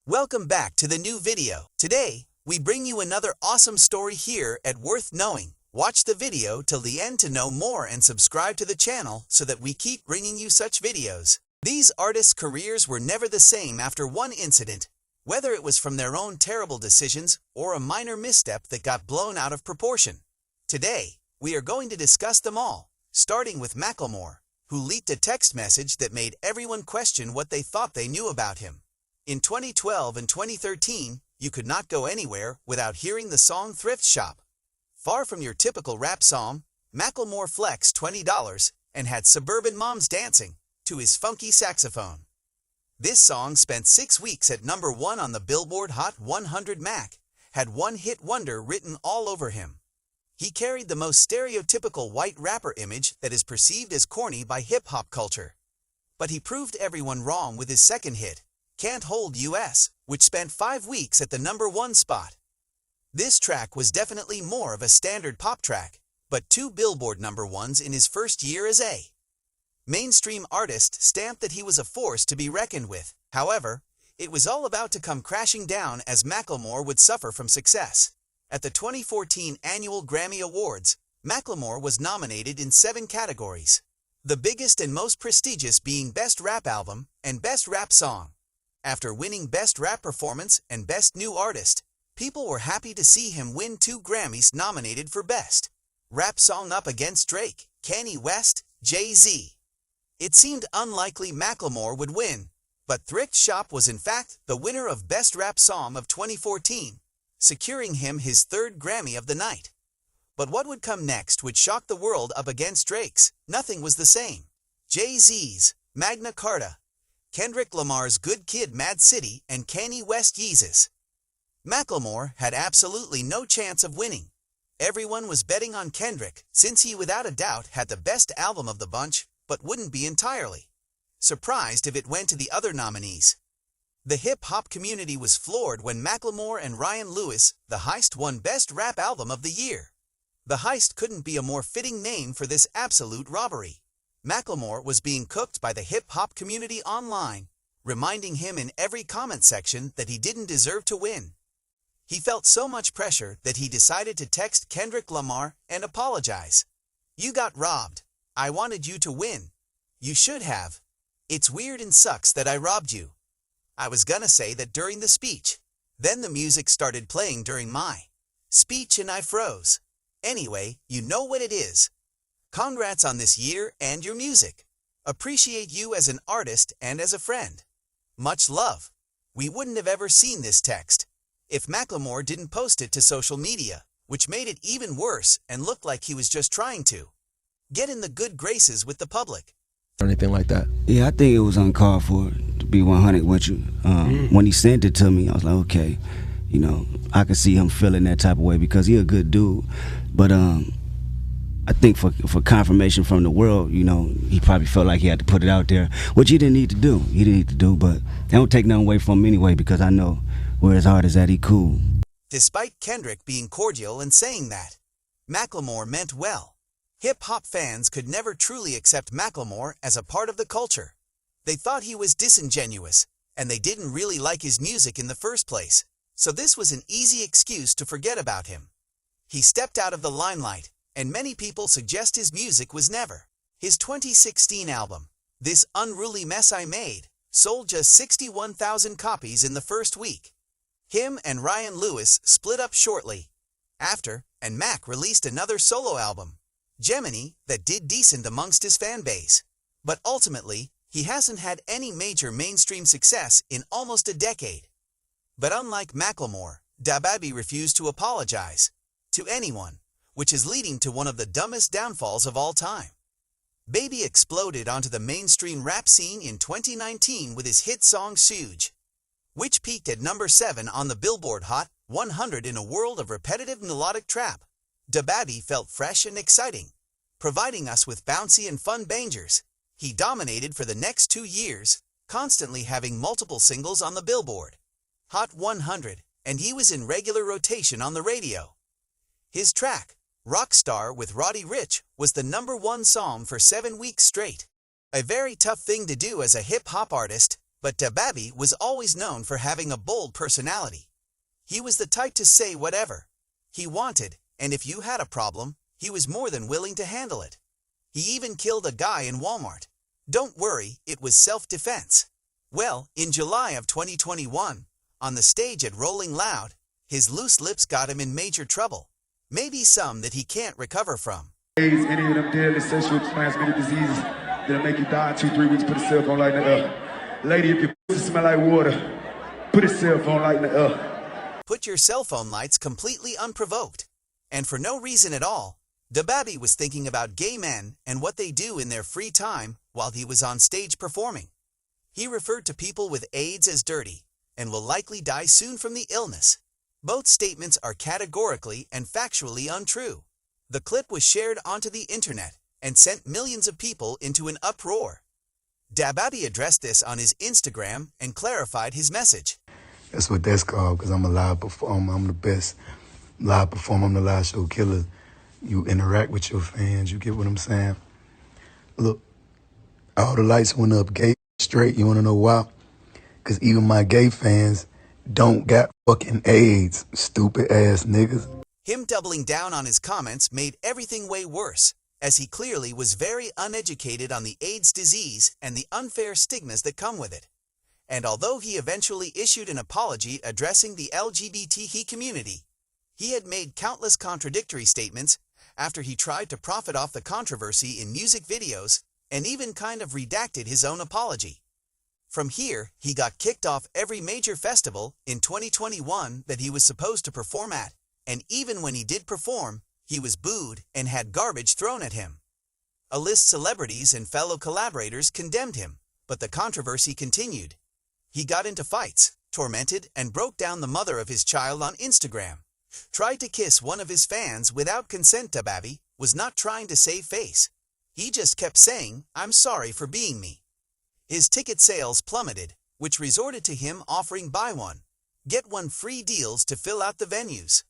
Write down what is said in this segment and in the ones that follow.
Welcome back to the new video. Today, we bring you another awesome story here at Worth Knowing. Watch the video till the end to know more and subscribe to the channel so that we keep bringing you such videos. These artists' careers were never the same after one incident, whether it was from their own terrible decisions or a minor misstep that got blown out of proportion. Today, we are going to discuss them all, starting with Macklemore, who leaked a text message that made everyone question what they thought they knew about him. In 2012 and 2013, you could not go anywhere without hearing the song Thrift Shop. Far from your typical rap song, Macklemore flexed $20 and had suburban moms dancing to his funky saxophone. This song spent 6 weeks at #1 on the Billboard Hot 100. Mac had one-hit wonder written all over him. He carried the most stereotypical white rapper image that is perceived as corny by hip-hop culture. But he proved everyone wrong with his second hit, Can't Hold US, which spent 5 weeks at the #1 spot. This track was definitely more of a standard pop track, but 2 Billboard #1s in his first year as a mainstream artist stamped that he was a force to be reckoned with. However, it was all about to come crashing down as Macklemore would suffer from success. At the 2014 annual Grammy Awards, Macklemore was nominated in 7 categories, the biggest and most prestigious being Best Rap Album and Best Rap Song. After winning Best Rap Performance and Best New Artist, people were happy to see him win 2 Grammys nominated for Best Rap Song up against Drake, Kanye West, Jay-Z. It seemed unlikely Macklemore would win, but Thrift Shop was in fact the winner of Best Rap Song of 2014, securing him his 3rd Grammy of the night. But what would come next would shock the world. Up against Drake's Nothing Was the Same, Jay-Z's Magna Carta, Kendrick Lamar's Good Kid Mad City, and Kanye West Yeezus. Macklemore had absolutely no chance of winning. Everyone was betting on Kendrick since he without a doubt had the best album of the bunch, but wouldn't be entirely surprised if it went to the other nominees. The hip-hop community was floored when Macklemore and Ryan Lewis, The Heist, won Best Rap Album of the Year. The Heist couldn't be a more fitting name for this absolute robbery. Macklemore was being cooked by the hip-hop community online, reminding him in every comment section that he didn't deserve to win. He felt so much pressure that he decided to text Kendrick Lamar and apologize. "You got robbed. I wanted you to win. You should have. It's weird and sucks that I robbed you. I was gonna say that during the speech. Then the music started playing during my speech and I froze. Anyway, you know what it is. Congrats on this year and your music. Appreciate you as an artist and as a friend. Much love." We wouldn't have ever seen this text if Macklemore didn't post it to social media, which made it even worse and looked like he was just trying to get in the good graces with the public. Or anything like that? Yeah, I think it was uncalled for, to be 100 with you. When he sent it to me, I was like, okay, you know, I could see him feeling that type of way because he a good dude. But I think for confirmation from the world, you know, he probably felt like he had to put it out there, which he didn't need to do. He didn't need to do, but I don't take nothing away from him anyway because I know where his heart is at. He cool. Despite Kendrick being cordial and saying that Macklemore meant well, hip-hop fans could never truly accept Macklemore as a part of the culture. They thought he was disingenuous, and they didn't really like his music in the first place, so this was an easy excuse to forget about him. He stepped out of the limelight, and many people suggest his music was never. His 2016 album, This Unruly Mess I Made, sold just 61,000 copies in the first week. Him and Ryan Lewis split up shortly after, and Mac released another solo album, Gemini, that did decent amongst his fan base. But ultimately, he hasn't had any major mainstream success in almost a decade. But unlike Macklemore, DaBaby refused to apologize to anyone, which is leading to one of the dumbest downfalls of all time. Baby exploded onto the mainstream rap scene in 2019 with his hit song Suge, which peaked at #7 on the Billboard Hot 100 in a world of repetitive melodic trap. DaBaby felt fresh and exciting, providing us with bouncy and fun bangers. He dominated for the next 2 years, constantly having multiple singles on the Billboard Hot 100, and he was in regular rotation on the radio. His track, Rockstar with Roddy Ricch, was the #1 song for 7 weeks straight. A very tough thing to do as a hip-hop artist, But Dababy was always known for having a bold personality. He was the type to say whatever he wanted, and if you had a problem, he was more than willing to handle it. He even killed a guy in Walmart. Don't worry, it was self-defense. Well, in July of 2021, on the stage at Rolling Loud, his loose lips got him in major trouble. Maybe some that he can't recover from. AIDS, any of them deadly sexually transmitted diseases that'll make you die in 2-3 weeks, put a cell phone light in the air. Lady, if your pussy smell like water, put a cell phone light in the air. Put your cell phone lights completely unprovoked. And for no reason at all, Dababy was thinking about gay men and what they do in their free time while he was on stage performing. He referred to people with AIDS as dirty and will likely die soon from the illness. Both statements are categorically and factually untrue. The clip was shared onto the internet and sent millions of people into an uproar. Dababy addressed this on his Instagram and clarified his message. That's what that's called, because I'm a live performer. I'm the best live performer. I'm the live show killer. You interact with your fans. You get what I'm saying? Look, all the lights went up gay straight. You want to know why? Because even my gay fans don't got fucking AIDS, stupid ass niggas. Him doubling down on his comments made everything way worse, as he clearly was very uneducated on the AIDS disease and the unfair stigmas that come with it. And although he eventually issued an apology addressing the LGBT community, he had made countless contradictory statements after he tried to profit off the controversy in music videos and even kind of redacted his own apology. From here, he got kicked off every major festival in 2021 that he was supposed to perform at, and even when he did perform, he was booed and had garbage thrown at him. A-list celebrities and fellow collaborators condemned him, but the controversy continued. He got into fights, tormented, and broke down the mother of his child on Instagram. Tried to kiss one of his fans without consent. Dababy was not trying to save face. He just kept saying, "I'm sorry for being me." His ticket sales plummeted, which resorted to him offering buy one, get one free deals to fill out the venues.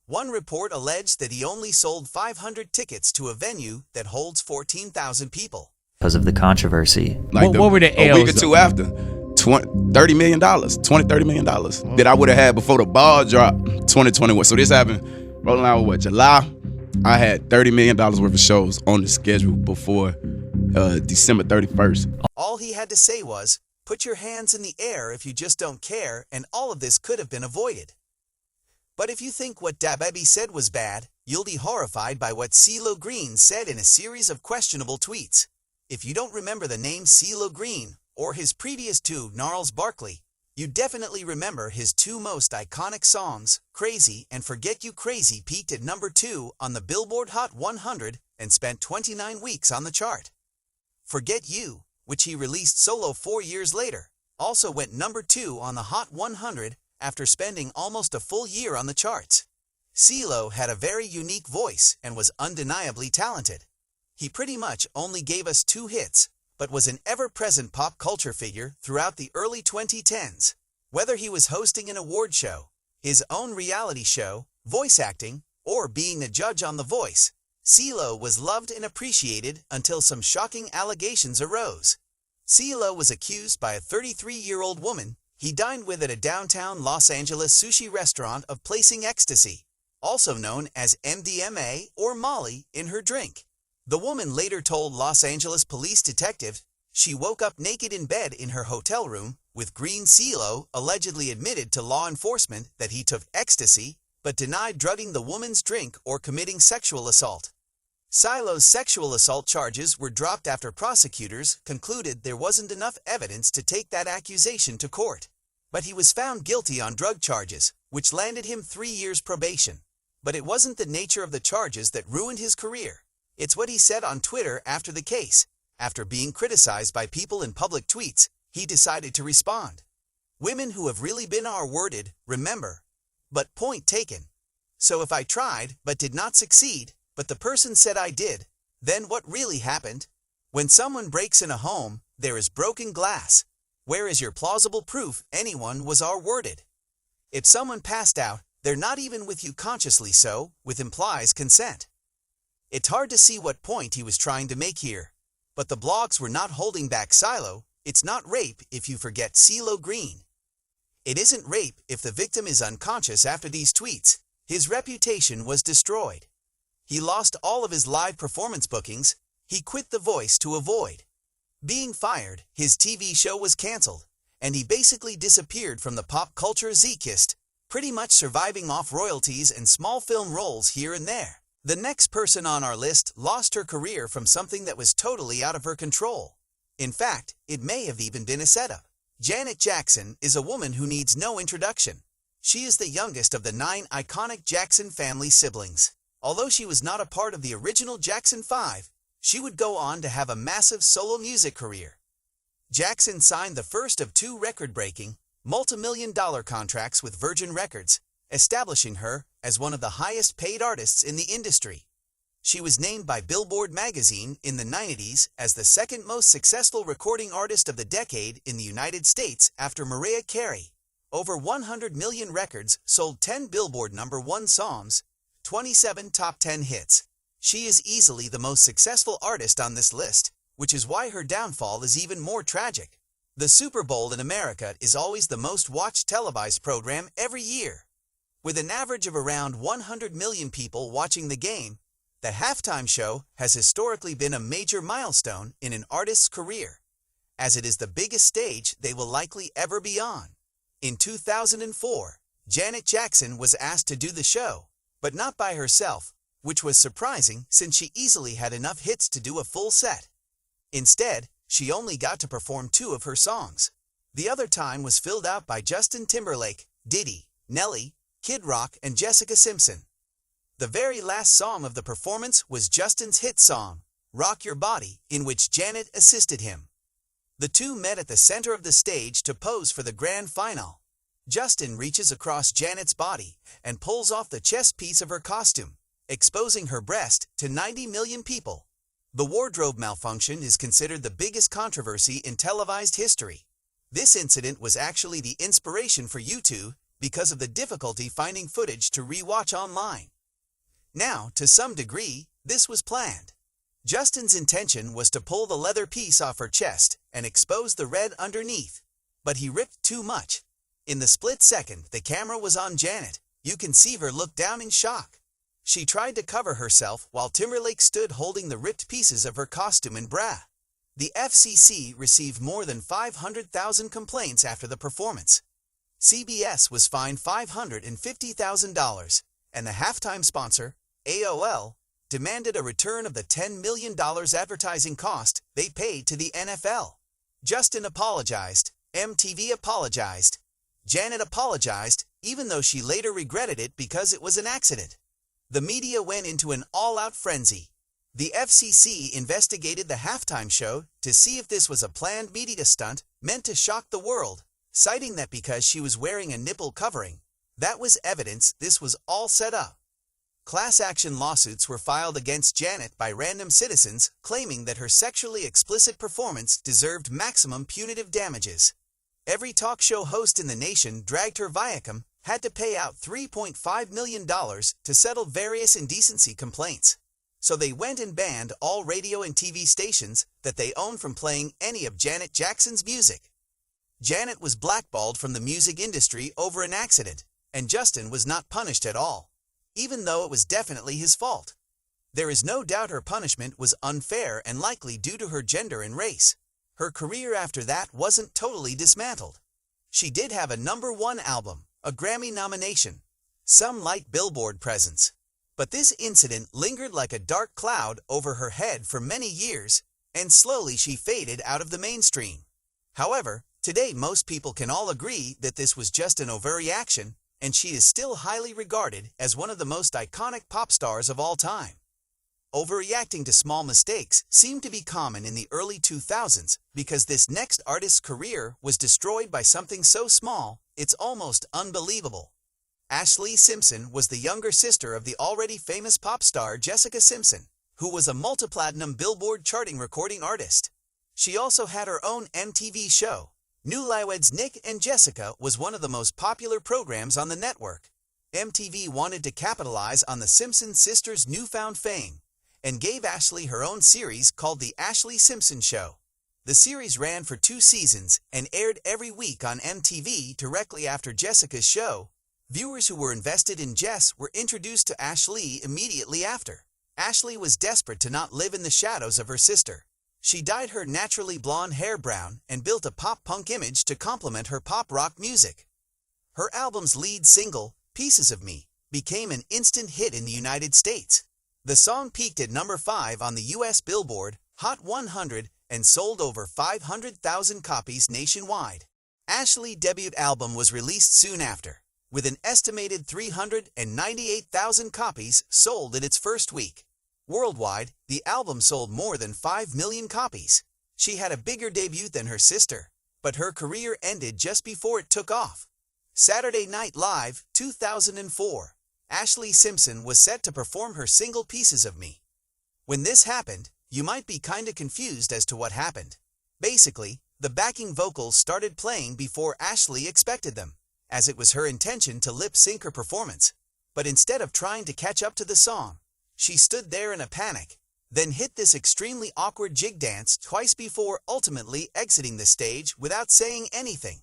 One report alleged that he only sold 500 tickets to a venue that holds 14,000 people. Because of the controversy. Like what were the a week or L's, two after, $30 million that I would have had before the ball dropped 2021. So this happened rolling out with July. I had $30 million worth of shows on the schedule before December 31st. All he had to say was, "Put your hands in the air if you just don't care," and all of this could have been avoided. But if you think what Dababy said was bad, you'll be horrified by what CeeLo Green said in a series of questionable tweets. If you don't remember the name CeeLo Green, or his previous two, Gnarls Barkley, you definitely remember his two most iconic songs, Crazy and Forget You Crazy, peaked at number 2 on the Billboard Hot 100 and spent 29 weeks on the chart. Forget You, which he released solo 4 years later, also went number 2 on the Hot 100 after spending almost a full year on the charts. CeeLo had a very unique voice and was undeniably talented. He pretty much only gave us 2 hits, but was an ever-present pop culture figure throughout the early 2010s. Whether he was hosting an award show, his own reality show, voice acting, or being a judge on The Voice, CeeLo was loved and appreciated until some shocking allegations arose. CeeLo was accused by a 33-year-old woman he dined with at a downtown Los Angeles sushi restaurant of placing ecstasy, also known as MDMA or Molly, in her drink. The woman later told Los Angeles police detectives she woke up naked in bed in her hotel room with Green. CeeLo allegedly admitted to law enforcement that he took ecstasy, but denied drugging the woman's drink or committing sexual assault. CeeLo's sexual assault charges were dropped after prosecutors concluded there wasn't enough evidence to take that accusation to court. But he was found guilty on drug charges, which landed him 3 years probation. But it wasn't the nature of the charges that ruined his career. It's what he said on Twitter after the case. After being criticized by people in public tweets, he decided to respond. "Women who have really been R-worded, remember. But point taken. So if I tried, but did not succeed, but the person said I did, then what really happened? When someone breaks in a home, there is broken glass. Where is your plausible proof anyone was R-worded? If someone passed out, they're not even with you consciously, so, with implies consent." It's hard to see what point he was trying to make here. But the blogs were not holding back CeeLo. It's not rape if you forget CeeLo Green. It isn't rape if the victim is unconscious after these tweets. His reputation was destroyed. He lost all of his live performance bookings. He quit The Voice to avoid being fired. His TV show was canceled, and he basically disappeared from the pop culture zeitgeist, pretty much surviving off royalties and small film roles here and there. The next person on our list lost her career from something that was totally out of her control. In fact, it may have even been a setup. Janet Jackson is a woman who needs no introduction. She is the youngest of the 9 iconic Jackson family siblings. Although she was not a part of the original Jackson 5, she would go on to have a massive solo music career. Jackson signed the first of 2 record-breaking, multi-million-dollar contracts with Virgin Records, establishing her as one of the highest-paid artists in the industry. She was named by Billboard magazine in the 90s as the second most successful recording artist of the decade in the United States after Mariah Carey. Over 100 million records sold, 10 Billboard #1 songs, 27 top 10 hits. She is easily the most successful artist on this list, which is why her downfall is even more tragic. The Super Bowl in America is always the most watched televised program every year. With an average of around 100 million people watching the game, the halftime show has historically been a major milestone in an artist's career, as it is the biggest stage they will likely ever be on. In 2004, Janet Jackson was asked to do the show, but not by herself, which was surprising since she easily had enough hits to do a full set. Instead, she only got to perform 2 of her songs. The other time was filled out by Justin Timberlake, Diddy, Nelly, Kid Rock, and Jessica Simpson. The very last song of the performance was Justin's hit song, Rock Your Body, in which Janet assisted him. The two met at the center of the stage to pose for the grand final. Justin reaches across Janet's body and pulls off the chest piece of her costume, exposing her breast to 90 million people. The wardrobe malfunction is considered the biggest controversy in televised history. This incident was actually the inspiration for YouTube because of the difficulty finding footage to re-watch online. Now, to some degree, this was planned. Justin's intention was to pull the leather piece off her chest and expose the red underneath, but he ripped too much. In the split second the camera was on Janet, you can see her look down in shock. She tried to cover herself while Timberlake stood holding the ripped pieces of her costume and bra. The FCC received more than 500,000 complaints after the performance. CBS was fined $550,000, and the halftime sponsor, AOL, demanded a return of the $10 million advertising cost they paid to the NFL. Justin apologized, MTV apologized, Janet apologized, even though she later regretted it because it was an accident. The media went into an all-out frenzy. The FCC investigated the halftime show to see if this was a planned media stunt meant to shock the world, citing that because she was wearing a nipple covering, that was evidence this was all set up. Class action lawsuits were filed against Janet by random citizens claiming that her sexually explicit performance deserved maximum punitive damages. Every talk show host in the nation dragged her Viacom had to pay out $3.5 million to settle various indecency complaints. So they went and banned all radio and TV stations that they owned from playing any of Janet Jackson's music. Janet was blackballed from the music industry over an accident, and Justin was not punished at all, even though it was definitely his fault. There is no doubt her punishment was unfair and likely due to her gender and race. Her career after that wasn't totally dismantled. She did have a #1 album, a Grammy nomination, some light Billboard presence. But this incident lingered like a dark cloud over her head for many years, and slowly she faded out of the mainstream. However, today most people can all agree that this was just an overreaction, and she is still highly regarded as one of the most iconic pop stars of all time. Overreacting to small mistakes seemed to be common in the early 2000s because this next artist's career was destroyed by something so small, it's almost unbelievable. Ashlee Simpson was the younger sister of the already famous pop star Jessica Simpson, who was a multi-platinum Billboard charting recording artist. She also had her own MTV show. Newlyweds Nick and Jessica was one of the most popular programs on the network. MTV wanted to capitalize on the Simpson sisters' newfound fame and gave Ashlee her own series called The Ashlee Simpson Show. The series ran for 2 seasons and aired every week on MTV directly after Jessica's show. Viewers who were invested in Jess were introduced to Ashley immediately after. Ashley was desperate to not live in the shadows of her sister. She dyed her naturally blonde hair brown and built a pop-punk image to complement her pop-rock music. Her album's lead single, Pieces of Me, became an instant hit in the United States. The song peaked at number 5 on the U.S. Billboard Hot 100 and sold over 500,000 copies nationwide. Ashley's debut album was released soon after, with an estimated 398,000 copies sold in its first week. Worldwide, the album sold more than 5 million copies. She had a bigger debut than her sister, but her career ended just before it took off. Saturday Night Live, 2004. Ashley Simpson was set to perform her single Pieces of Me. When this happened, you might be kinda confused as to what happened. Basically, the backing vocals started playing before Ashley expected them, as it was her intention to lip-sync her performance. But instead of trying to catch up to the song, she stood there in a panic, then hit this extremely awkward jig dance twice before ultimately exiting the stage without saying anything.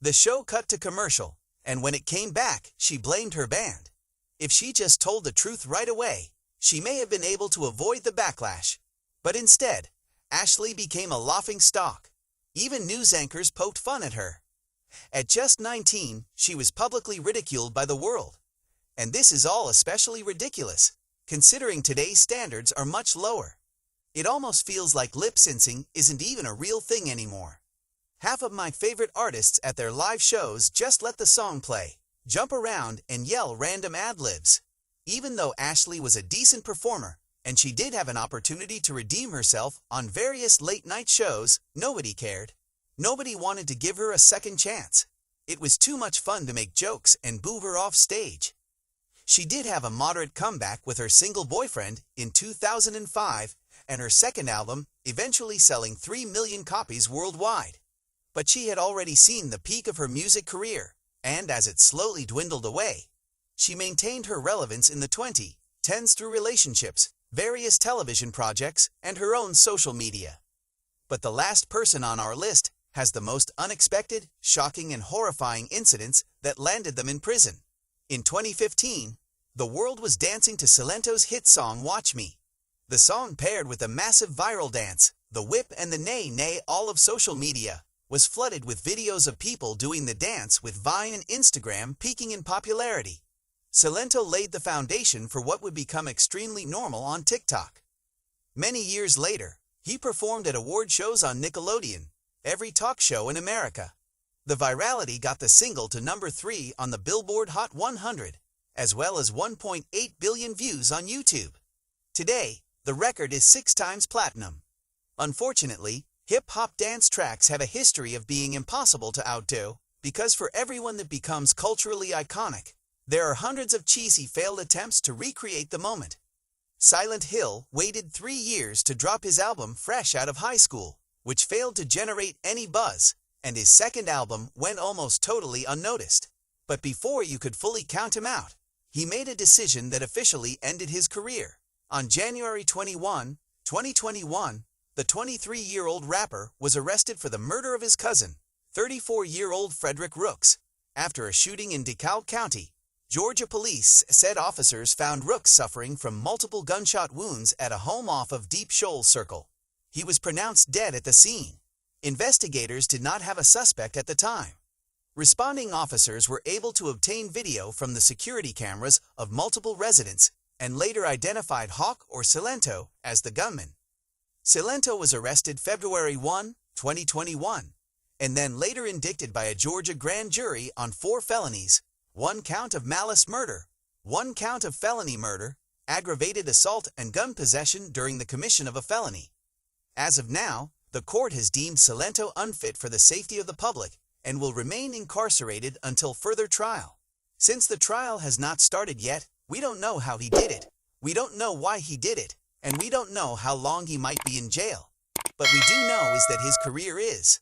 The show cut to commercial, and when it came back, she blamed her band. If she just told the truth right away, she may have been able to avoid the backlash. But instead, Ashley became a laughing stock. Even news anchors poked fun at her. At just 19, she was publicly ridiculed by the world. And this is all especially ridiculous, considering today's standards are much lower. It almost feels like lip-syncing isn't even a real thing anymore. Half of my favorite artists at their live shows just let the song play, jump around, and yell random ad-libs. Even though Ashley was a decent performer, and she did have an opportunity to redeem herself on various late-night shows, nobody cared. Nobody wanted to give her a second chance. It was too much fun to make jokes and boo her off stage. She did have a moderate comeback with her single Boyfriend in 2005, and her second album, eventually selling 3 million copies worldwide. But she had already seen the peak of her music career, and as it slowly dwindled away, she maintained her relevance in the 2010s through relationships, various television projects, and her own social media. But the last person on our list has the most unexpected, shocking, and horrifying incidents that landed them in prison. In 2015, the world was dancing to Silento's hit song Watch Me. The song, paired with a massive viral dance, the whip and the nay nay, all of social media, was flooded with videos of people doing the dance, with Vine and Instagram peaking in popularity. Silento laid the foundation for what would become extremely normal on TikTok. Many years later, he performed at award shows on Nickelodeon, every talk show in America. The virality got the single to number 3 on the Billboard Hot 100, as well as 1.8 billion views on YouTube. Today, the record is 6 times platinum. Unfortunately, hip-hop dance tracks have a history of being impossible to outdo, because for everyone that becomes culturally iconic, there are hundreds of cheesy failed attempts to recreate the moment. Silent Hill waited 3 years to drop his album fresh out of high school, which failed to generate any buzz, and his second album went almost totally unnoticed. But before you could fully count him out, he made a decision that officially ended his career. On January 21, 2021, the 23-year-old rapper was arrested for the murder of his cousin, 34-year-old Frederick Rooks, after a shooting in DeKalb County, Georgia. Police said officers found Rooks suffering from multiple gunshot wounds at a home off of Deep Shoals Circle. He was pronounced dead at the scene. Investigators did not have a suspect at the time. Responding officers were able to obtain video from the security cameras of multiple residents and later identified Hawk or Silento as the gunman. Silento was arrested February 1, 2021, and then later indicted by a Georgia grand jury on 4 felonies, 1 count of malice murder, 1 count of felony murder, aggravated assault, and gun possession during the commission of a felony. As of now, the court has deemed Silento unfit for the safety of the public and will remain incarcerated until further trial. Since the trial has not started yet, we don't know how he did it, we don't know why he did it, and we don't know how long he might be in jail. But we do know is that his career is